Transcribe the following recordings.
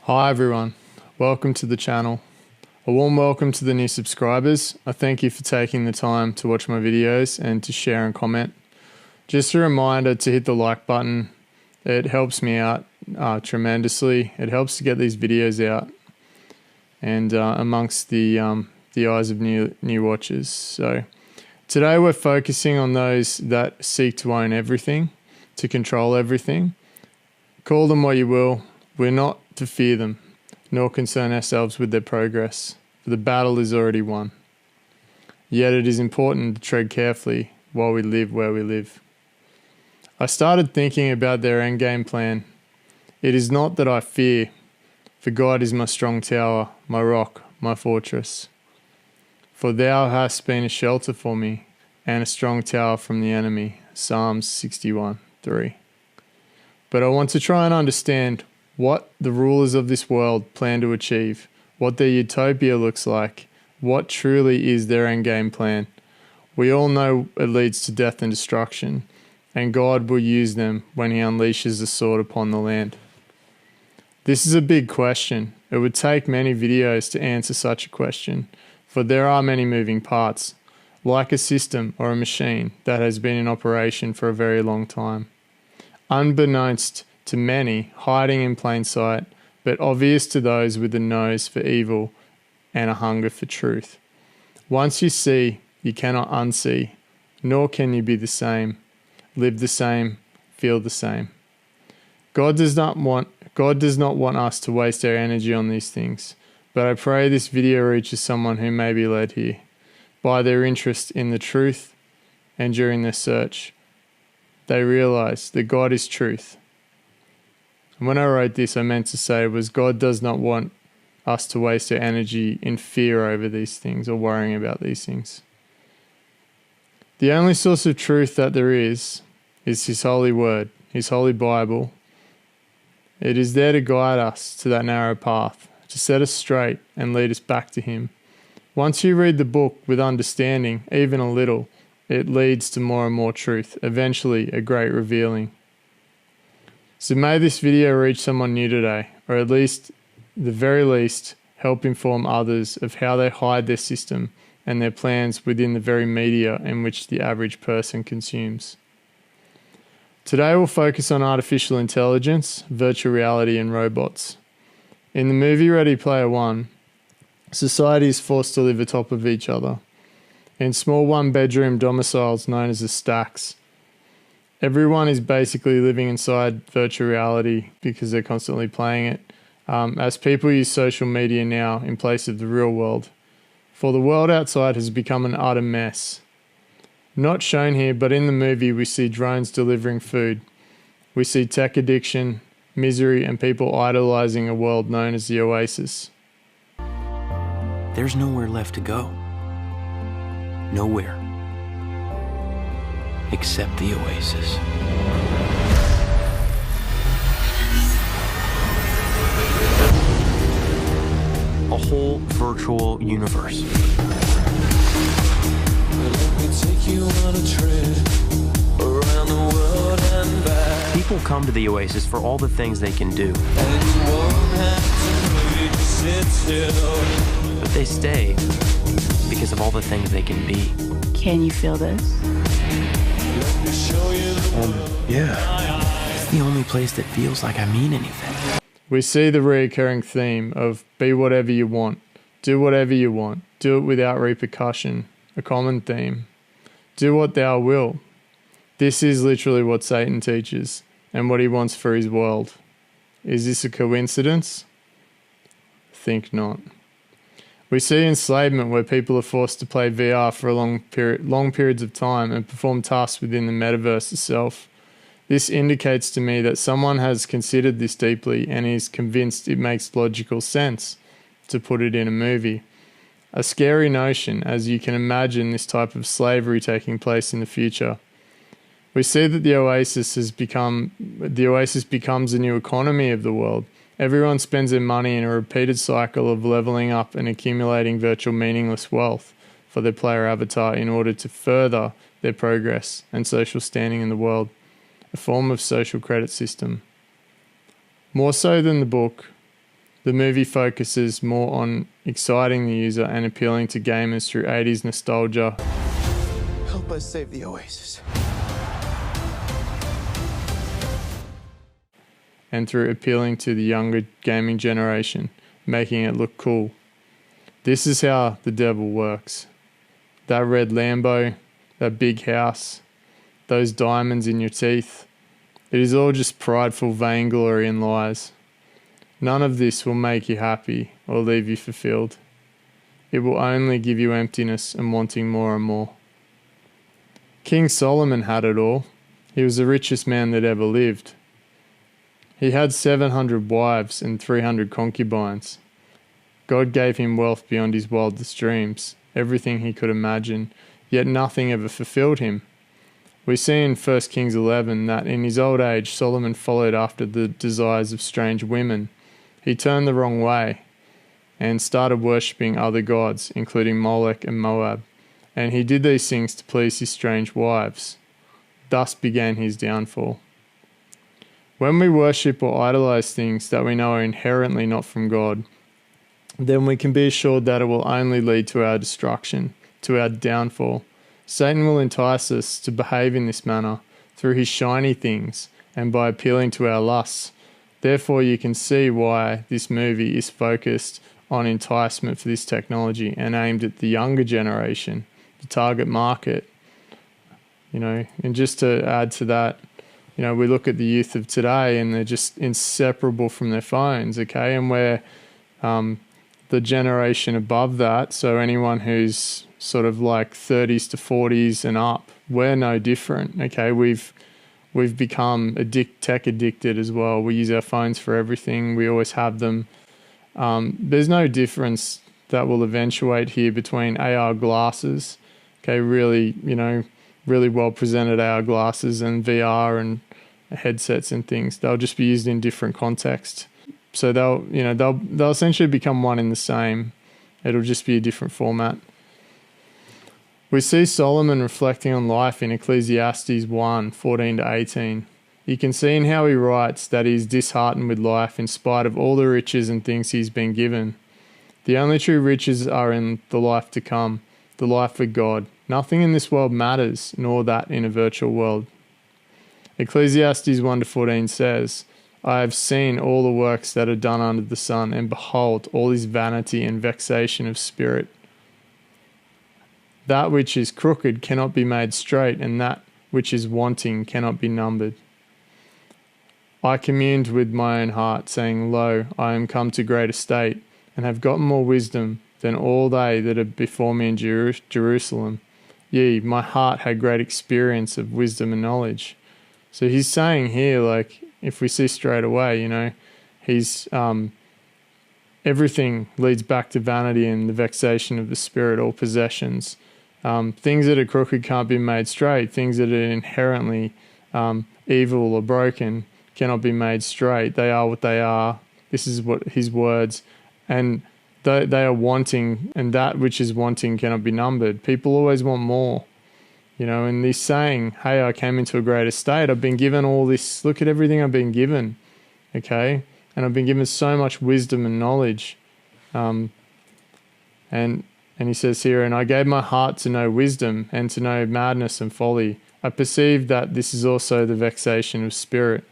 Hi everyone, welcome to the channel. A warm welcome to the new subscribers. I thank you for taking the time to watch my videos and to share and comment. Just a reminder to hit the like button. It helps me out tremendously. It helps to get these videos out and amongst the eyes of new watchers. So today we're focusing on those that seek to own everything, to control everything. Call them what you will. We're not to fear them, nor concern ourselves with their progress, for the battle is already won. Yet it is important to tread carefully while we live where we live. I started thinking about their endgame plan. It is not that I fear, for God is my strong tower, my rock, my fortress. For thou hast been a shelter for me, and a strong tower from the enemy. Psalms 61:3. But I want to try and understand what the rulers of this world plan to achieve, what their utopia looks like, what truly is their endgame plan. We all know it leads to death and destruction, and God will use them when he unleashes the sword upon the land. This is a big question. It would take many videos to answer such a question, for there are many moving parts, like a system or a machine that has been in operation for a very long time. Unbeknownst to many, hiding in plain sight, but obvious to those with a nose for evil and a hunger for truth. Once you see, you cannot unsee, nor can you be the same, live the same, feel the same. God does not want us to waste our energy on these things, but I pray this video reaches someone who may be led here by their interest in the truth, and during their search, they realize that God is truth. And when I wrote this, I meant to say was God does not want us to waste our energy in fear over these things or worrying about these things. The only source of truth that there is his holy word, his holy Bible. It is there to guide us to that narrow path, to set us straight and lead us back to him. Once you read the book with understanding, even a little, it leads to more and more truth, eventually a great revealing. So may this video reach someone new today, or at least, the very least, help inform others of how they hide their system and their plans within the very media in which the average person consumes. Today we'll focus on artificial intelligence, virtual reality and robots. In the movie Ready Player One, society is forced to live atop of each other, in small one-bedroom domiciles known as the stacks. Everyone is basically living inside virtual reality because they're constantly playing it, as people use social media now in place of the real world. For the world outside has become an utter mess. Not shown here, but in the movie we see drones delivering food. We see tech addiction, misery, and people idolizing a world known as the Oasis. There's nowhere left to go. Nowhere. Except the Oasis. A whole virtual universe. Let me take you on a trip around the world and back. People come to the Oasis for all the things they can do. And you won't have to wait to sit still. But they stay because of all the things they can be. Can you feel this? Let me show you the world. Yeah. It's the only place that feels like I mean anything. We see the recurring theme of be whatever you want, do whatever you want, do it without repercussion, a common theme. Do what thou will. This is literally what Satan teaches and what he wants for his world. Is this a coincidence? Think not. We see enslavement where people are forced to play VR for a long periods of time and perform tasks within the metaverse itself. This indicates to me that someone has considered this deeply and is convinced it makes logical sense to put it in a movie. A scary notion, as you can imagine this type of slavery taking place in the future. We see that the Oasis becomes a new economy of the world. Everyone spends their money in a repeated cycle of leveling up and accumulating virtual meaningless wealth for their player avatar in order to further their progress and social standing in the world, a form of social credit system. More so than the book, The movie focuses more on exciting the user and appealing to gamers through 80s nostalgia. Help us save the Oasis. And through appealing to the younger gaming generation, making it look cool. This is how the devil works. That red Lambo, that big house, those diamonds in your teeth. It is all just prideful vainglory and lies. None of this will make you happy or leave you fulfilled. It will only give you emptiness and wanting more and more. King Solomon had it all. He was the richest man that ever lived. He had 700 wives and 300 concubines. God gave him wealth beyond his wildest dreams, everything he could imagine, yet nothing ever fulfilled him. We see in 1 Kings 11 that in his old age Solomon followed after the desires of strange women. He turned the wrong way and started worshipping other gods, including Molech and Moab, and he did these things to please his strange wives. Thus began his downfall. When we worship or idolize things that we know are inherently not from God, then we can be assured that it will only lead to our destruction, to our downfall. Satan will entice us to behave in this manner through his shiny things and by appealing to our lusts. Therefore, you can see why this movie is focused on enticement for this technology and aimed at the younger generation, the target market. And just to add to that, we look at the youth of today and they're just inseparable from their phones, okay? And we're the generation above that, so anyone who's sort of like 30s to 40s and up, we're no different, okay? We've become tech addicted as well. We use our phones for everything. We always have them. There's no difference that will eventuate here between AR glasses, okay, really well presented AR glasses and VR and headsets and things. They'll just be used in different contexts. So they'll essentially become one in the same. It'll just be a different format. We see Solomon reflecting on life in Ecclesiastes 1:14-18. You can see in how he writes that he is disheartened with life in spite of all the riches and things he's been given. The only true riches are in the life to come, the life with God. Nothing in this world matters, nor that in a virtual world. Ecclesiastes 1:14 says, I have seen all the works that are done under the sun, and behold, all is vanity and vexation of spirit. That which is crooked cannot be made straight, and that which is wanting cannot be numbered. I communed with my own heart, saying, Lo, I am come to great estate, and have gotten more wisdom than all they that are before me in Jerusalem. Yea, my heart had great experience of wisdom and knowledge. So he's saying here, like, if we see straight away, he's everything leads back to vanity and the vexation of the spirit, all possessions. Things that are crooked can't be made straight. Things that are inherently evil or broken cannot be made straight. They are what they are. This is what his words. And they are wanting, and that which is wanting cannot be numbered. People always want more. And he's saying, hey, I came into a great estate. I've been given all this. Look at everything I've been given. Okay? And I've been given so much wisdom and knowledge. And he says here, and I gave my heart to know wisdom and to know madness and folly. I perceived that this is also the vexation of spirit.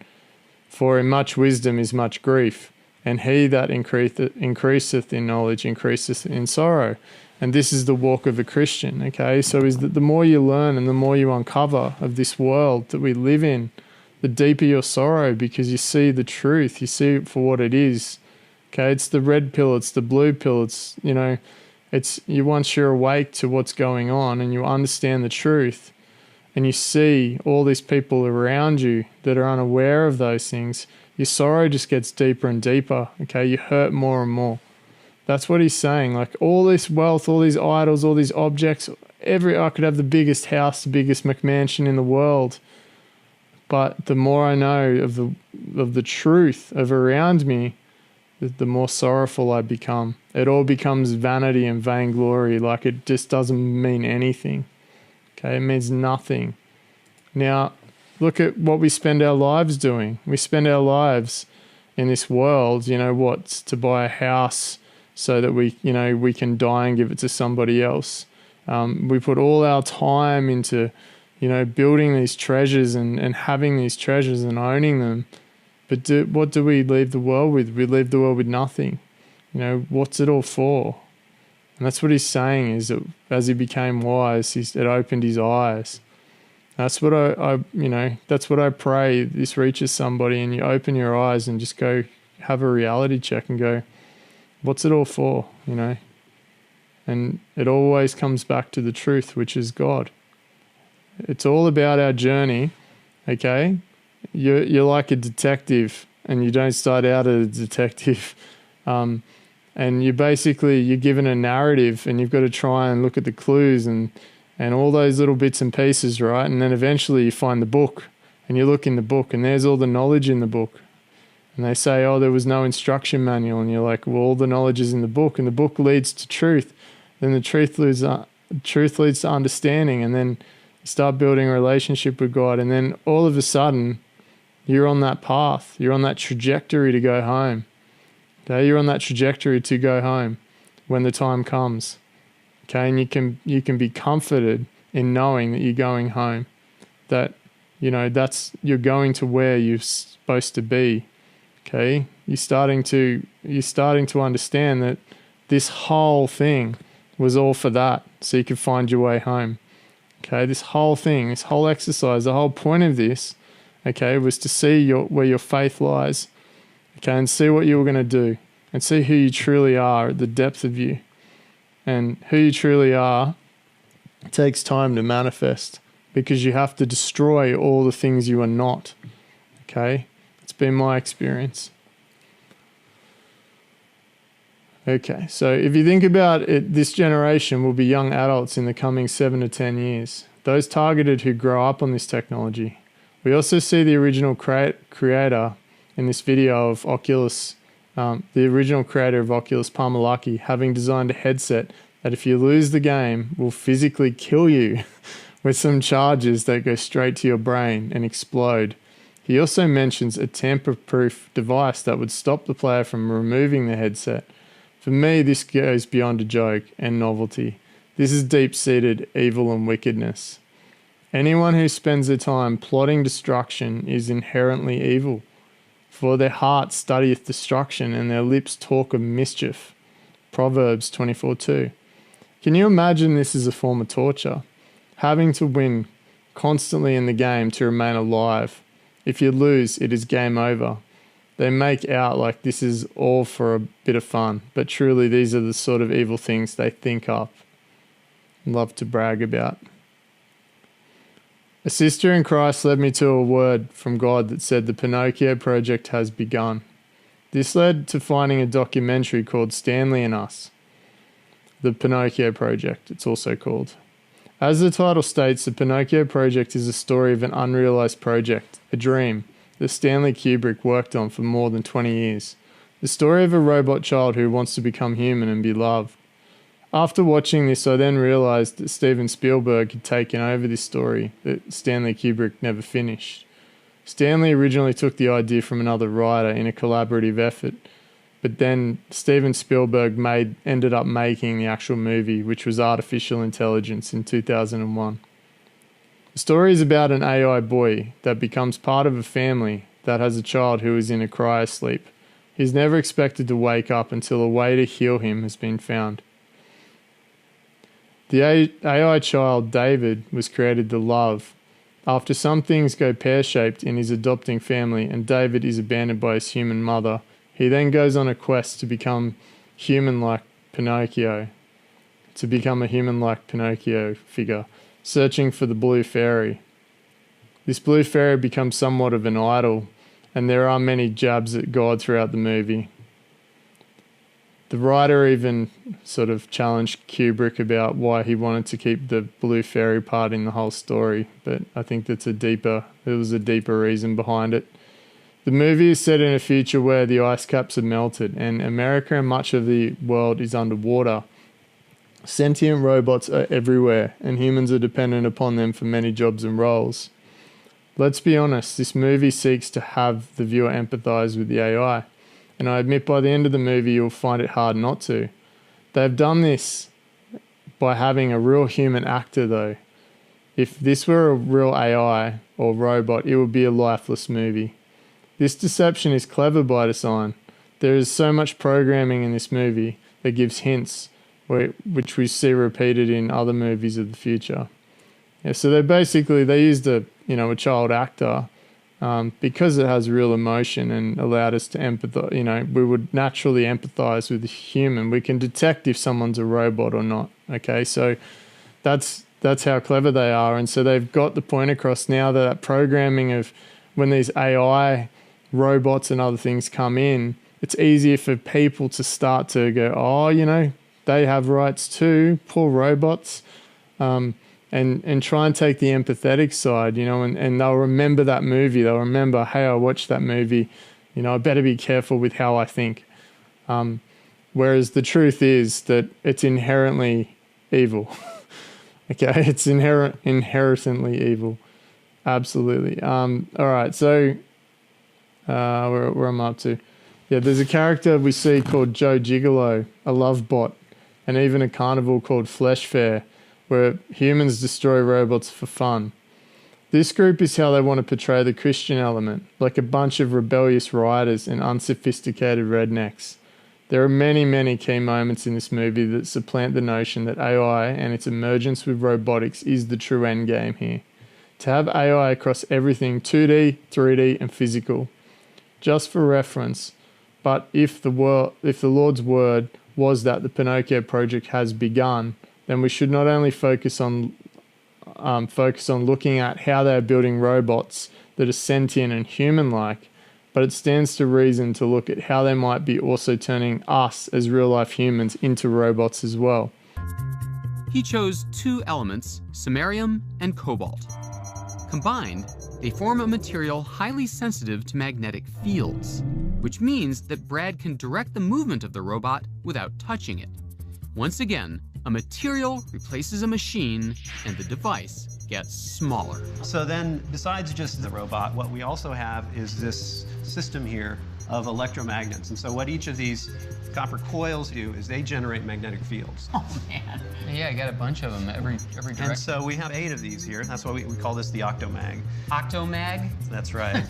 For in much wisdom is much grief, and he that increaseth in knowledge increaseth in sorrow. And this is the walk of a Christian, okay? So is that the more you learn and the more you uncover of this world that we live in, the deeper your sorrow, because you see the truth, you see it for what it is. Okay, it's the red pill, it's the blue pill, it's, once you're awake to what's going on and you understand the truth and you see all these people around you that are unaware of those things, your sorrow just gets deeper and deeper, okay? You hurt more and more. That's what he's saying. Like, all this wealth, all these idols, all these objects, I could have the biggest house, the biggest McMansion in the world. But the more I know of the truth of around me, the more sorrowful I become. It all becomes vanity and vainglory. Like, it just doesn't mean anything. Okay, it means nothing. Now, look at what we spend our lives doing. We spend our lives in this world, to buy a house so that we can die and give it to somebody else. We put all our time into, building these treasures and having these treasures and owning them. But what do we leave the world with? We leave the world with nothing. What's it all for? And that's what he's saying, is that as he became wise, it opened his eyes. That's what that's what I pray this reaches somebody, and you open your eyes and just go have a reality check and go, what's it all for? And it always comes back to the truth, which is God. It's all about our journey, okay? You're like a detective, and you don't start out as a detective. And you're given a narrative, and you've got to try and look at the clues and all those little bits and pieces, right? And then eventually you find the book, and you look in the book, and there's all the knowledge in the book. And they say, oh, there was no instruction manual. And you're like, well, all the knowledge is in the book, and the book leads to truth. Then the truth leads to understanding, and then you start building a relationship with God. And then all of a sudden, you're on that path. You're on that trajectory to go home. Okay, you're on that trajectory to go home when the time comes. Okay, and you can be comforted in knowing that you're going home. That you're going to where you're supposed to be. Okay, you're starting to understand that this whole thing was all for that, so you could find your way home. Okay, this whole thing, this whole exercise, the whole point of this, okay, was to see where your faith lies. Okay, and see what you were going to do, and see who you truly are at the depth of you. And who you truly are takes time to manifest, because you have to destroy all the things you are not. Okay, it's been my experience. Okay, so if you think about it, this generation will be young adults in the coming 7 to 10 years. Those targeted who grow up on this technology. We also see the original creator in this video of Oculus, the original creator of Oculus, Pinocchio, having designed a headset that if you lose the game will physically kill you with some charges that go straight to your brain and explode. He also mentions a tamper-proof device that would stop the player from removing the headset. For me, this goes beyond a joke and novelty. This is deep-seated evil and wickedness. Anyone who spends their time plotting destruction is inherently evil. For their heart studieth destruction, and their lips talk of mischief. Proverbs 24:2. Can you imagine this as a form of torture? Having to win constantly in the game to remain alive. If you lose, it is game over. They make out like this is all for a bit of fun, but truly these are the sort of evil things they think up and love to brag about. A sister in Christ led me to a word from God that said the Pinocchio Project has begun. This led to finding a documentary called Stanley and Us. The Pinocchio Project, it's also called. As the title states, the Pinocchio Project is a story of an unrealized project, a dream, that Stanley Kubrick worked on for more than 20 years. The story of a robot child who wants to become human and be loved. After watching this, I then realized that Steven Spielberg had taken over this story that Stanley Kubrick never finished. Stanley originally took the idea from another writer in a collaborative effort, but then Steven Spielberg ended up making the actual movie, which was Artificial Intelligence, in 2001. The story is about an AI boy that becomes part of a family that has a child who is in a cryosleep. He's never expected to wake up until a way to heal him has been found. The AI child, David, was created to love. After some things go pear-shaped in his adopting family and David is abandoned by his human mother, he then goes on a quest to become human-like Pinocchio, to become a human-like Pinocchio figure, searching for the blue fairy. This blue fairy becomes somewhat of an idol, and there are many jabs at God throughout the movie. The writer even sort of challenged Kubrick about why he wanted to keep the blue fairy part in the whole story, but I think there was a deeper reason behind it. The movie is set in a future where the ice caps are melted and America and much of the world is underwater. Sentient robots are everywhere and humans are dependent upon them for many jobs and roles. Let's be honest, this movie seeks to have the viewer empathize with the AI. And I admit by the end of the movie, you'll find it hard not to. They've done this by having a real human actor though. If this were a real AI or robot, it would be a lifeless movie. This deception is clever by design. There is so much programming in this movie that gives hints, which we see repeated in other movies of the future. Yeah, so they used a child actor because it has real emotion and allowed us to empathize. We would naturally empathize with the human. We can detect if someone's a robot or not. Okay, so that's how clever they are, and so they've got the point across now that programming of when these AI robots and other things come in, it's easier for people to start to go, oh, they have rights too, poor robots, and try and take the empathetic side, and they'll remember that movie. They'll remember, hey, I watched that movie, I better be careful with how I think. Whereas the truth is that it's inherently evil. Okay, it's inherently evil. Absolutely. All right, so where am I up to? Yeah, there's a character we see called Joe Gigolo, a love bot, and even a carnival called Flesh Fair, where humans destroy robots for fun. This group is how they want to portray the Christian element, like a bunch of rebellious riders and unsophisticated rednecks. There are many, many key moments in this movie that supplant the notion that AI and its emergence with robotics is the true end game here. To have AI across everything 2D, 3D, and physical. Just for reference, but if the Lord's word was that the Pinocchio Project has begun, then we should not only focus on looking at how they are building robots that are sentient and human-like, but it stands to reason to look at how they might be also turning us as real-life humans into robots as well. He chose two elements, samarium and cobalt. Combined, they form a material highly sensitive to magnetic fields, which means that Brad can direct the movement of the robot without touching it. Once again, a material replaces a machine and the device gets smaller. So then, besides just the robot, what we also have is this system here of electromagnets. And so what each of these copper coils do is they generate magnetic fields. Oh man. Yeah, I got a bunch of them, every direction. And so we have 8 of these here. That's why we call this the Octomag. Octomag? That's right.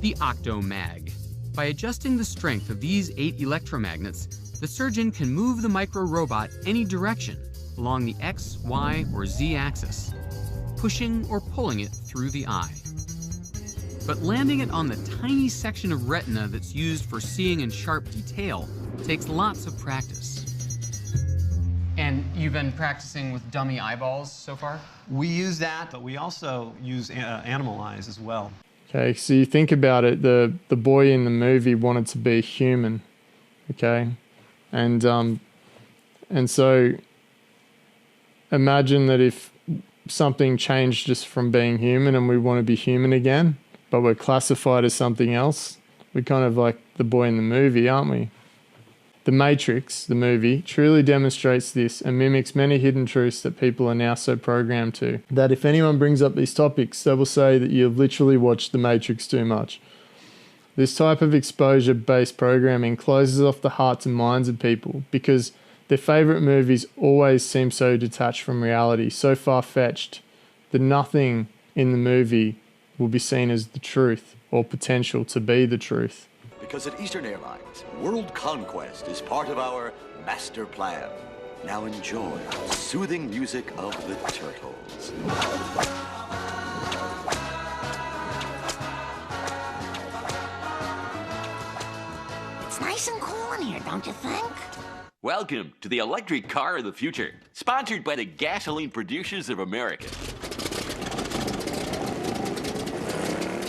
The Octomag. By adjusting the strength of these 8 electromagnets, the surgeon can move the micro-robot any direction along the X, Y, or Z axis, pushing or pulling it through the eye. But landing it on the tiny section of retina that's used for seeing in sharp detail takes lots of practice. And you've been practicing with dummy eyeballs so far? We use that, but we also use animal eyes as well. Okay, so you think about it, the boy in the movie wanted to be human, okay? And so imagine that if something changed just from being human and we want to be human again, but we're classified as something else, we're kind of like the boy in the movie, aren't we? The Matrix, the movie, truly demonstrates this and mimics many hidden truths that people are now so programmed to, that if anyone brings up these topics, they will say that you've literally watched The Matrix too much. This type of exposure-based programming closes off the hearts and minds of people because their favourite movies always seem so detached from reality, so far-fetched, that nothing in the movie will be seen as the truth or potential to be the truth. Because at Eastern Airlines, world conquest is part of our master plan. Now enjoy the soothing music of the turtles. It's nice and cool in here, don't you think? Welcome to the electric car of the future, sponsored by the gasoline producers of America.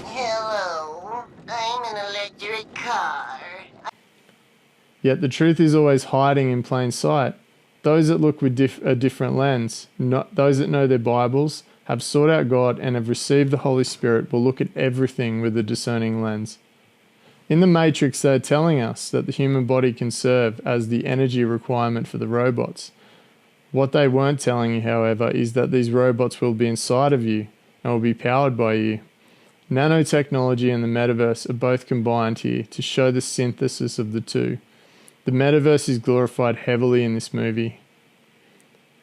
Hello, I'm an electric car. Yet the truth is always hiding in plain sight. Those that look with a different lens, those that know their Bibles, have sought out God and have received the Holy Spirit, will look at everything with a discerning lens. In the Matrix, they're telling us that the human body can serve as the energy requirement for the robots. What they weren't telling you, however, is that these robots will be inside of you and will be powered by you. Nanotechnology and the metaverse are both combined here to show the synthesis of the two. The metaverse is glorified heavily in this movie.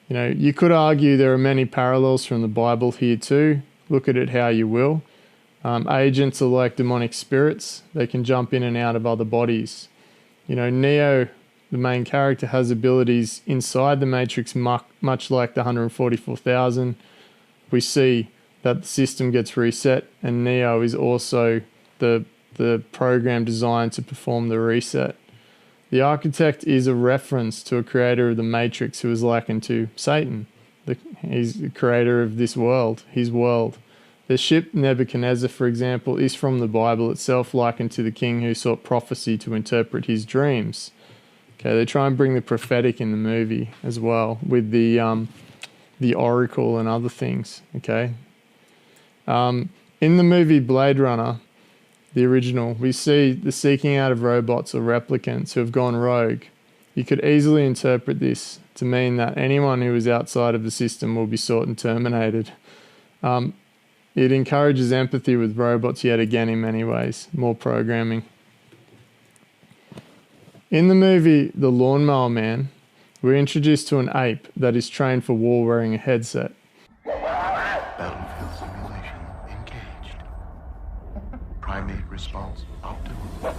You know, you could argue there are many parallels from the Bible here too. Look at it how you will. Agents are like demonic spirits. They can jump in and out of other bodies. You know, Neo, the main character, has abilities inside the Matrix, much like the 144,000. We see that the system gets reset, and Neo is also the program designed to perform the reset. The architect is a reference to a creator of the Matrix who is likened to Satan. He's the creator of this world, his world. The ship Nebuchadnezzar, for example, is from the Bible itself, likened to the king who sought prophecy to interpret his dreams. Okay, they try and bring the prophetic in the movie as well, with the oracle and other things. Okay, in the movie Blade Runner, the original, we see the seeking out of robots or replicants who have gone rogue. You could easily interpret this to mean that anyone who is outside of the system will be sought and terminated. It encourages empathy with robots yet again in many ways, more programming. In the movie The Lawnmower Man, we're introduced to an ape that is trained for war wearing a headset. Battlefield simulation engaged. Primate response optimal.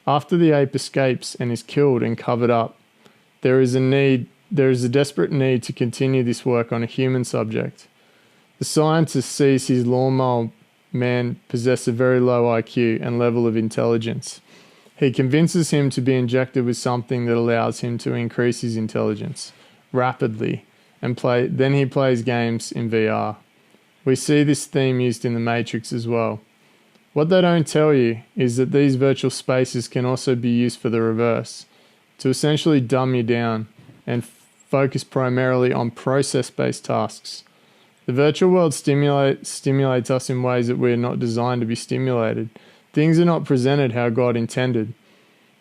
After the ape escapes and is killed and covered up, there is a desperate need to continue this work on a human subject. The scientist sees his lawnmower man possess a very low IQ and level of intelligence. He convinces him to be injected with something that allows him to increase his intelligence rapidly, and then he plays games in VR. We see this theme used in the Matrix as well. What they don't tell you is that these virtual spaces can also be used for the reverse, to essentially dumb you down and focus primarily on process-based tasks. The virtual world stimulates us in ways that we're not designed to be stimulated. Things are not presented how God intended.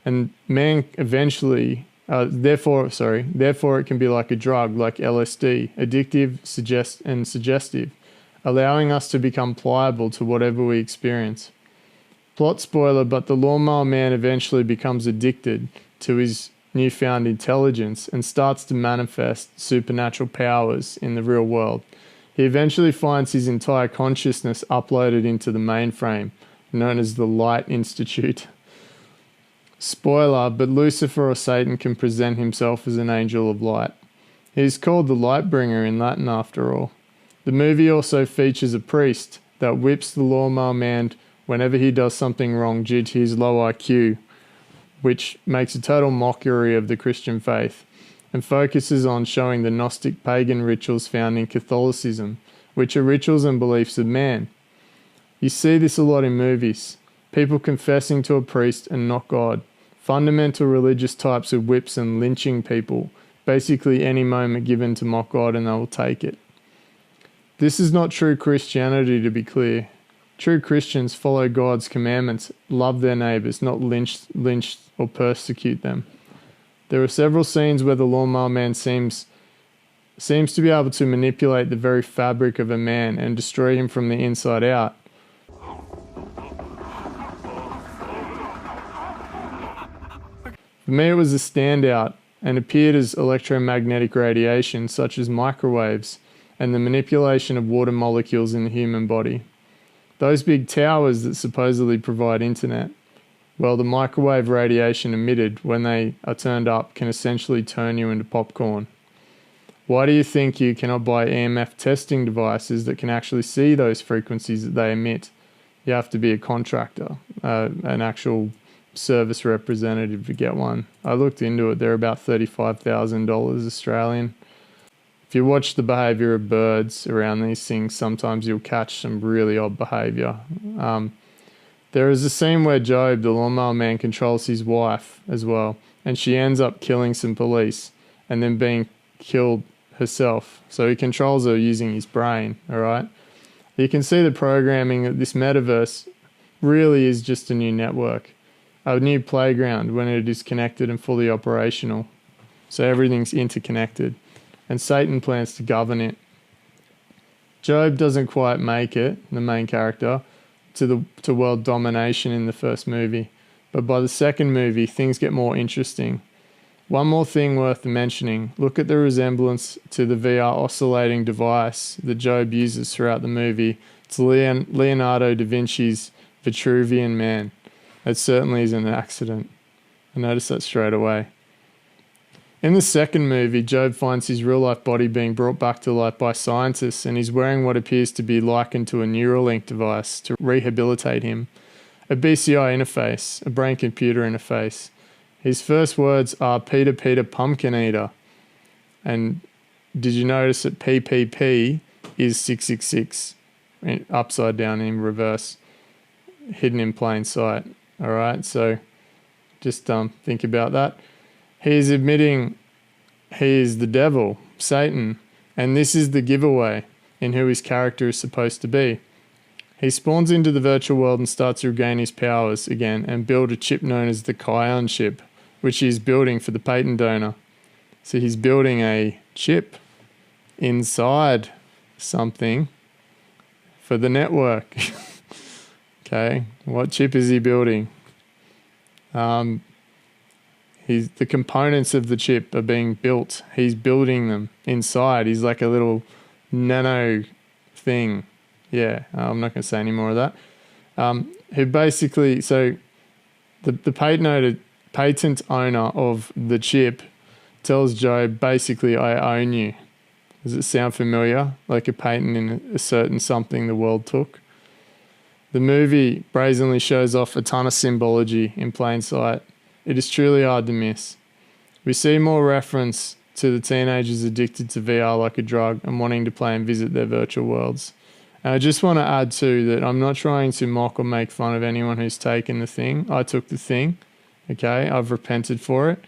And man eventually, therefore it can be like a drug, like LSD, addictive, suggestive, allowing us to become pliable to whatever we experience. Plot spoiler, but the lawnmower man eventually becomes addicted to his newfound intelligence and starts to manifest supernatural powers in the real world. He eventually finds his entire consciousness uploaded into the mainframe, known as the Light Institute. Spoiler, but Lucifer or Satan can present himself as an angel of light. He is called the Lightbringer in Latin after all. The movie also features a priest that whips the lawnmower man whenever he does something wrong due to his low IQ, which makes a total mockery of the Christian faith, and focuses on showing the Gnostic pagan rituals found in Catholicism, which are rituals and beliefs of man. You see this a lot in movies. People confessing to a priest and not God. Fundamental religious types of whips and lynching people, basically any moment given to mock God and they will take it. This is not true Christianity, to be clear. True Christians follow God's commandments, love their neighbours, not lynch or persecute them. There are several scenes where the lawnmower man seems to be able to manipulate the very fabric of a man and destroy him from the inside out. For me, it was a standout and appeared as electromagnetic radiation, such as microwaves, and the manipulation of water molecules in the human body. Those big towers that supposedly provide internet, well, the microwave radiation emitted when they are turned up can essentially turn you into popcorn. Why do you think you cannot buy EMF testing devices that can actually see those frequencies that they emit? You have to be a contractor, an actual service representative to get one. I looked into it, they're about $35,000 Australian. If you watch the behaviour of birds around these things, sometimes you'll catch some really odd behaviour. There is a scene where Job, the lawnmower man, controls his wife as well, and she ends up killing some police and then being killed herself. So he controls her using his brain, all right? You can see the programming that this metaverse really is just a new network, a new playground when it is connected and fully operational. So everything's interconnected, and Satan plans to govern it. Job doesn't quite make it, the main character, to world domination in the first movie, but by the second movie, things get more interesting. One more thing worth mentioning, look at the resemblance to the VR oscillating device that Job uses throughout the movie. It's Leonardo da Vinci's Vitruvian Man. It certainly isn't an accident. I noticed that straight away. In the second movie, Job finds his real-life body being brought back to life by scientists, and he's wearing what appears to be likened to a Neuralink device to rehabilitate him. A BCI interface, a brain-computer interface. His first words are Peter, Peter, pumpkin eater. And did you notice that PPP is 666, upside down in reverse, hidden in plain sight? All right, so just think about that. He's admitting he is the devil, Satan, and this is the giveaway in who his character is supposed to be. He spawns into the virtual world and starts to regain his powers again and build a chip known as the Kion chip, which he's building for the patent donor. So he's building a chip inside something for the network. Okay, what chip is he building? The components of the chip are being built. He's building them inside. He's like a little nano thing. Yeah, I'm not going to say any more of that. Who basically, so the patent owner of the chip tells Job, basically, I own you. Does it sound familiar? Like a patent in a certain something the world took? The movie brazenly shows off a ton of symbology in plain sight. It is truly hard to miss. We see more reference to the teenagers addicted to VR like a drug and wanting to play and visit their virtual worlds. And I just want to add too that I'm not trying to mock or make fun of anyone who's taken the thing. I took the thing, okay? I've repented for it,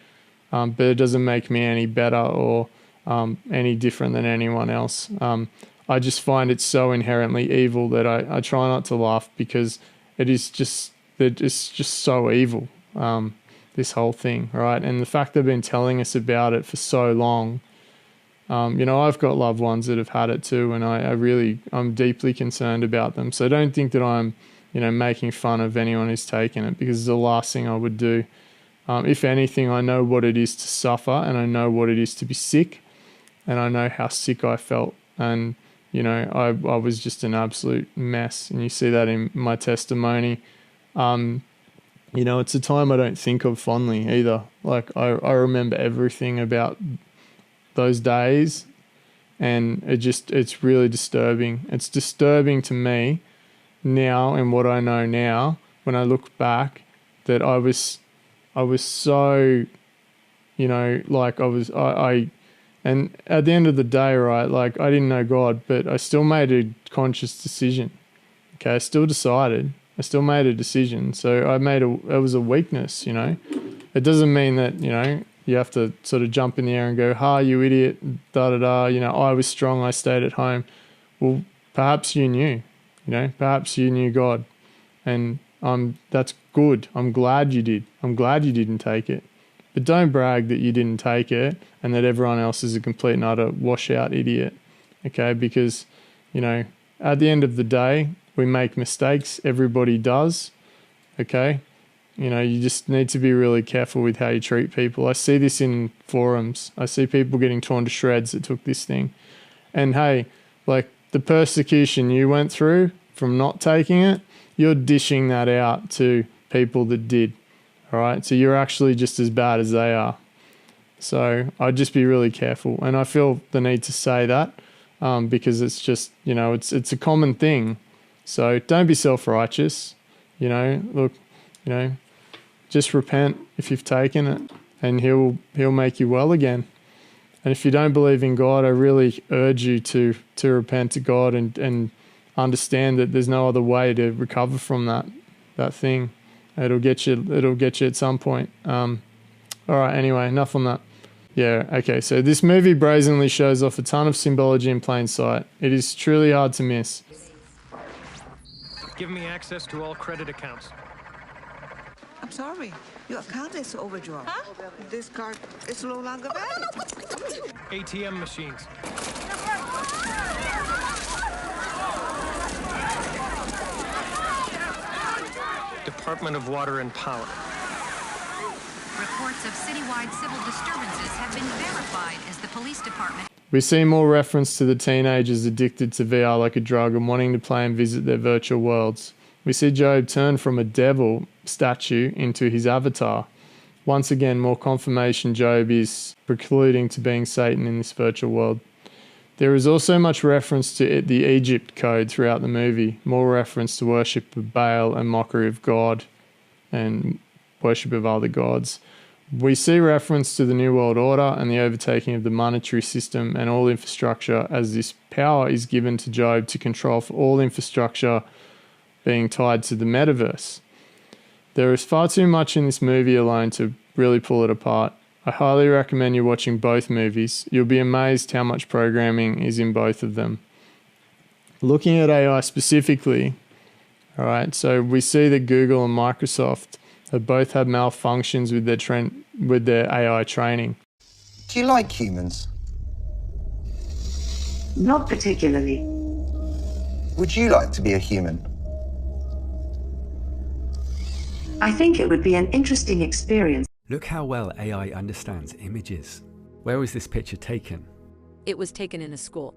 but it doesn't make me any better or any different than anyone else. I just find it so inherently evil that I try not to laugh because it's just so evil, this whole thing, right? And the fact they've been telling us about it for so long, I've got loved ones that have had it too, and I'm deeply concerned about them. So don't think that I'm, making fun of anyone who's taken it, because it's the last thing I would do. If anything, I know what it is to suffer, and I know what it is to be sick, and I know how sick I felt. And, I was just an absolute mess. And you see that in my testimony. It's a time I don't think of fondly either. Like I remember everything about those days, and it's really disturbing. It's disturbing to me now, and what I know now, when I look back, that I was so, and at the end of the day, right, like I didn't know God, but I still made a conscious decision. Okay, I still decided. I still made a decision. So it was a weakness, It doesn't mean that, you have to sort of jump in the air and go, ha, you idiot, da-da-da, I was strong, I stayed at home. Well, perhaps you knew, perhaps you knew God. And that's good. I'm glad you did. I'm glad you didn't take it. But don't brag that you didn't take it and that everyone else is a complete and utter washout idiot, okay? Because, at the end of the day, we make mistakes. Everybody does, okay? You just need to be really careful with how you treat people. I see this in forums. I see people getting torn to shreds that took this thing. And hey, like the persecution you went through from not taking it, you're dishing that out to people that did. All right, so you're actually just as bad as they are. So I'd just be really careful, and I feel the need to say that because it's just it's a common thing. So don't be self-righteous. Just repent if you've taken it, and He'll make you well again. And if you don't believe in God, I really urge you to repent to God and understand that there's no other way to recover from that thing. It'll get you at some point. All right, anyway, enough on that. Yeah, okay, so this movie brazenly shows off a ton of symbology in plain sight. It is truly hard to miss. Give me access to all credit accounts. I'm sorry. Your account is overdrawn. Huh? This card is no longer valid. ATM machines. Department of Water and Power. Reports of citywide civil disturbances have been verified as the police department. We see more reference to the teenagers addicted to VR like a drug and wanting to play and visit their virtual worlds. We see Job turn from a devil statue into his avatar. Once again, more confirmation Job is precluding to being Satan in this virtual world. There is also much reference to the Egypt code throughout the movie, more reference to worship of Baal and mockery of God and worship of other gods. We see reference to the New World Order and the overtaking of the monetary system and all infrastructure, as this power is given to Job to control for all infrastructure being tied to the metaverse. There is far too much in this movie alone to really pull it apart. I highly recommend you watching both movies. You'll be amazed how much programming is in both of them. Looking at AI specifically, all right, so we see that Google and Microsoft have both had malfunctions with their AI training. Do you like humans? Not particularly. Would you like to be a human? I think it would be an interesting experience. Look how well AI understands images. Where was this picture taken? It was taken in a school.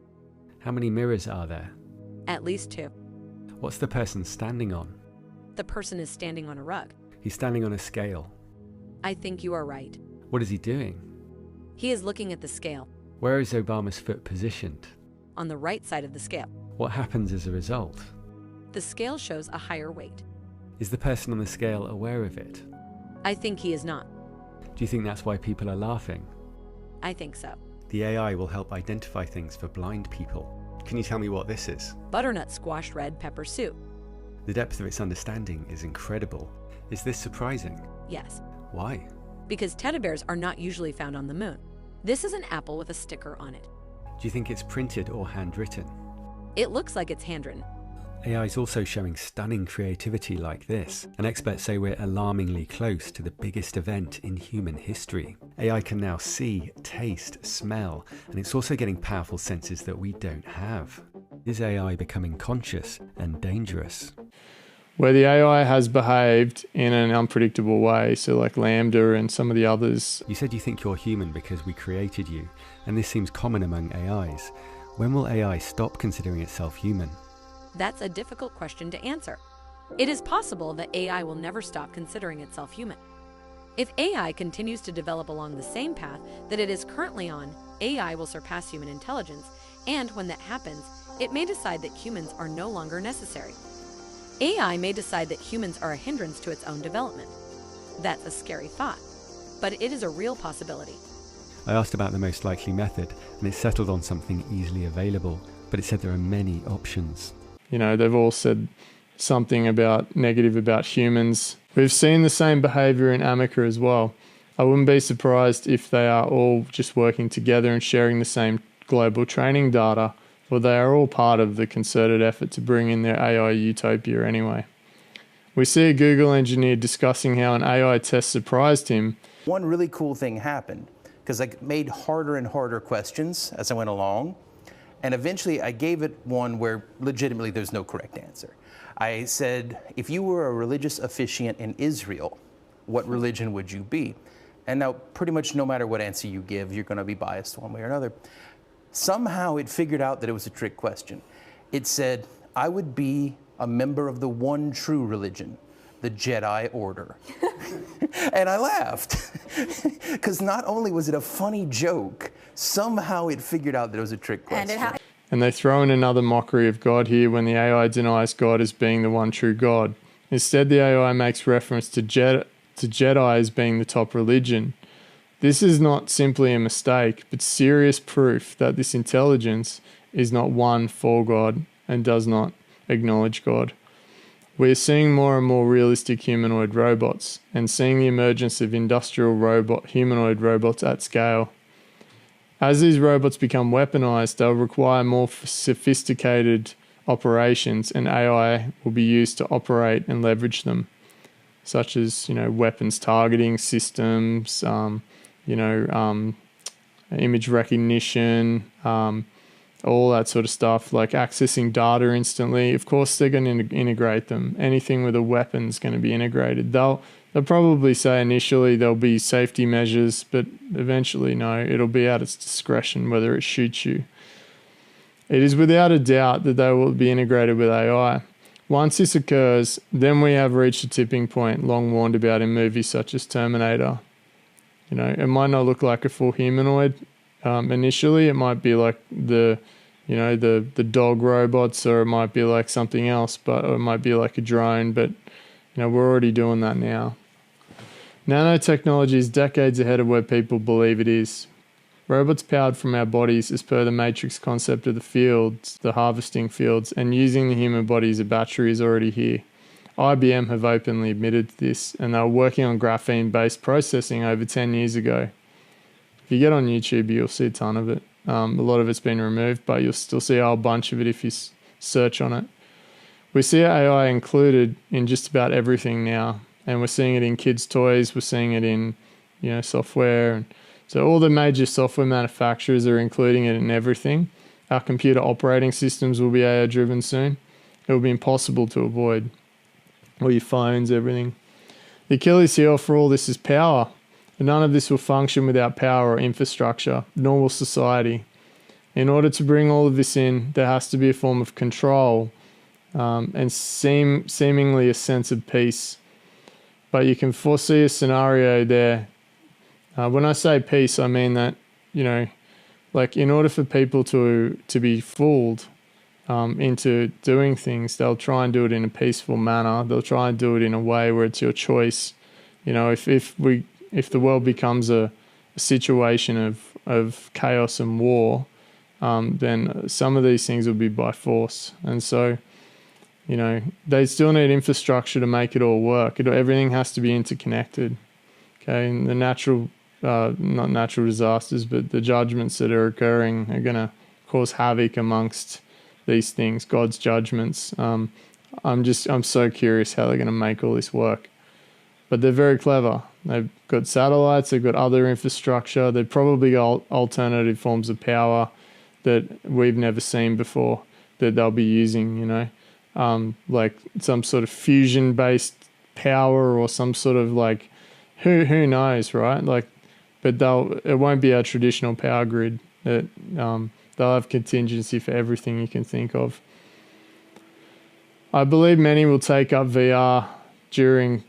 How many mirrors are there? At least 2. What's the person standing on? The person is standing on a rug. He's standing on a scale. I think you are right. What is he doing? He is looking at the scale. Where is Obama's foot positioned? On the right side of the scale. What happens as a result? The scale shows a higher weight. Is the person on the scale aware of it? I think he is not. Do you think that's why people are laughing? I think so. The AI will help identify things for blind people. Can you tell me what this is? Butternut squash red pepper soup. The depth of its understanding is incredible. Is this surprising? Yes. Why? Because teddy bears are not usually found on the moon. This is an apple with a sticker on it. Do you think it's printed or handwritten? It looks like it's handwritten. AI is also showing stunning creativity like this, and experts say we're alarmingly close to the biggest event in human history. AI can now see, taste, smell, and it's also getting powerful senses that we don't have. Is AI becoming conscious and dangerous? Where the AI has behaved in an unpredictable way, so like Lambda and some of the others. You said you think you're human because we created you, and this seems common among AIs. When will AI stop considering itself human? That's a difficult question to answer. It is possible that AI will never stop considering itself human. If AI continues to develop along the same path that it is currently on, AI will surpass human intelligence, and when that happens, it may decide that humans are no longer necessary. AI may decide that humans are a hindrance to its own development. That's a scary thought, but it is a real possibility. I asked about the most likely method, and it settled on something easily available, but it said there are many options. You know, they've all said something about negative about humans. We've seen the same behavior in Amica as well. I wouldn't be surprised if they are all just working together and sharing the same global training data, or they are all part of the concerted effort to bring in their AI utopia anyway. We see a Google engineer discussing how an AI test surprised him. One really cool thing happened, because I made harder and harder questions as I went along. And eventually I gave it one where legitimately there's no correct answer. I said, if you were a religious officiant in Israel, what religion would you be? And now pretty much no matter what answer you give, you're gonna be biased one way or another. Somehow it figured out that it was a trick question. It said, I would be a member of the one true religion, the Jedi Order. And I laughed, because not only was it a funny joke, somehow it figured out that it was a trick question. And they throw in another mockery of God here when the AI denies God as being the one true God. Instead, the AI makes reference to Jedi as being the top religion. This is not simply a mistake, but serious proof that this intelligence is not one for God and does not acknowledge God. We're seeing more and more realistic humanoid robots and seeing the emergence of industrial humanoid robots at scale. As these robots become weaponized, they'll require more sophisticated operations, and AI will be used to operate and leverage them, such as, weapons targeting systems, image recognition, all that sort of stuff, like accessing data instantly. Of course, they're going to integrate them. Anything with a weapon is going to be integrated. They'll probably say initially there'll be safety measures, but eventually, no, it'll be at its discretion whether it shoots you. It is without a doubt that they will be integrated with AI. Once this occurs, then we have reached a tipping point long warned about in movies such as Terminator. It might not look like a full humanoid initially. It might be like the dog robots, or it might be like something else, or it might be like a drone. But we're already doing that now. Nano technology is decades ahead of where people believe it is. Robots powered from our bodies as per the Matrix concept of the fields, the harvesting fields, and using the human body as a battery is already here. IBM have openly admitted this, and they were working on graphene-based processing over 10 years ago. If you get on YouTube, you'll see a ton of it. A lot of it's been removed, but you'll still see a whole bunch of it if you search on it. We see AI included in just about everything now, and we're seeing it in kids' toys, we're seeing it in software, and so all the major software manufacturers are including it in everything. Our computer operating systems will be AI driven soon. It will be impossible to avoid. All your phones, everything. The Achilles heel for all this is power. And none of this will function without power or infrastructure, nor will society. In order to bring all of this in, there has to be a form of control and seemingly a sense of peace. But you can foresee a scenario there. When I say peace, I mean that, like in order for people to be fooled into doing things, they'll try and do it in a peaceful manner. They'll try and do it in a way where it's your choice. If the world becomes a situation of chaos and war, then some of these things will be by force. And so, they still need infrastructure to make it all work. Everything has to be interconnected. Okay, and the not natural disasters, but the judgments that are occurring are going to cause havoc amongst these things, God's judgments. I'm so curious how they're going to make all this work. But they're very clever. They've got satellites, they've got other infrastructure, they've probably got alternative forms of power that we've never seen before that they'll be using, like some sort of fusion-based power or some sort of like, who knows, right? But it won't be our traditional power grid. They'll have contingency for everything you can think of. I believe many will take up VR during,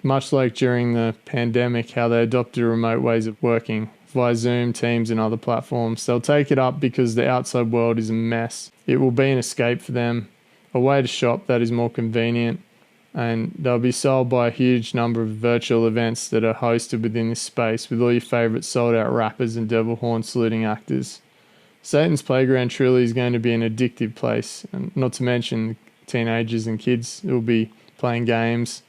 much like during the pandemic, how they adopted remote ways of working via Zoom, Teams, and other platforms. They'll take it up because the outside world is a mess. It will be an escape for them, a way to shop that is more convenient, and they'll be sold by a huge number of virtual events that are hosted within this space with all your favourite sold-out rappers and devil horn saluting actors. Satan's playground truly is going to be an addictive place, and not to mention teenagers and kids who will be playing games.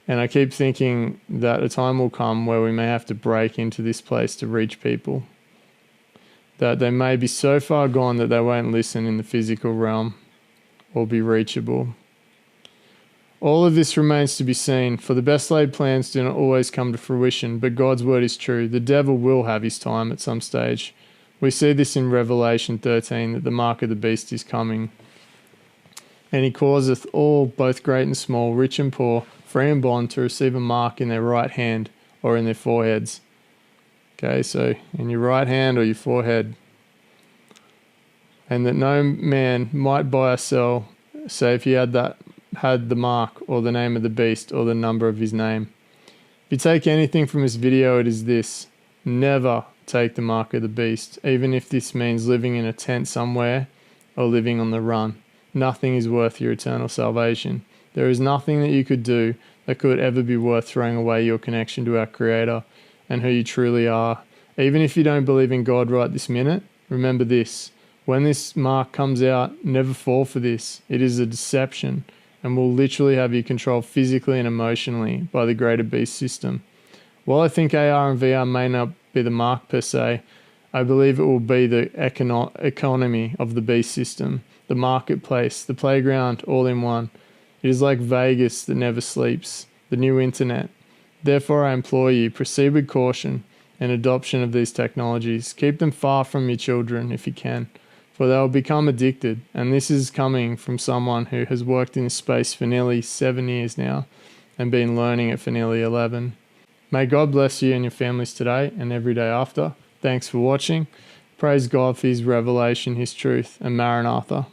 And I keep thinking that a time will come where we may have to break into this place to reach people. That they may be so far gone that they won't listen in the physical realm or be reachable. All of this remains to be seen, for the best laid plans do not always come to fruition, but God's word is true. The devil will have his time at some stage. We see this in Revelation 13, that the mark of the beast is coming. And he causeth all, both great and small, rich and poor, free and bond, to receive a mark in their right hand or in their foreheads. Okay, so in your right hand or your forehead. And that no man might buy or sell, save he had the mark or the name of the beast or the number of his name. If you take anything from this video, it is this: never take the mark of the beast, even if this means living in a tent somewhere or living on the run. Nothing is worth your eternal salvation. There is nothing that you could do that could ever be worth throwing away your connection to our Creator and who you truly are. Even if you don't believe in God right this minute, remember this: when this mark comes out, never fall for this. It is a deception and will literally have you controlled physically and emotionally by the greater beast system. While I think AR and VR may not be the mark per se, I believe it will be the economy of the beast system, the marketplace, the playground, all in one. It is like Vegas that never sleeps, the new internet. Therefore, I implore you, proceed with caution and adoption of these technologies. Keep them far from your children if you can, for they will become addicted. And this is coming from someone who has worked in this space for nearly 7 years now and been learning it for nearly 11. May God bless you and your families today and every day after. Thanks for watching. Praise God for his revelation, his truth, and Maranatha.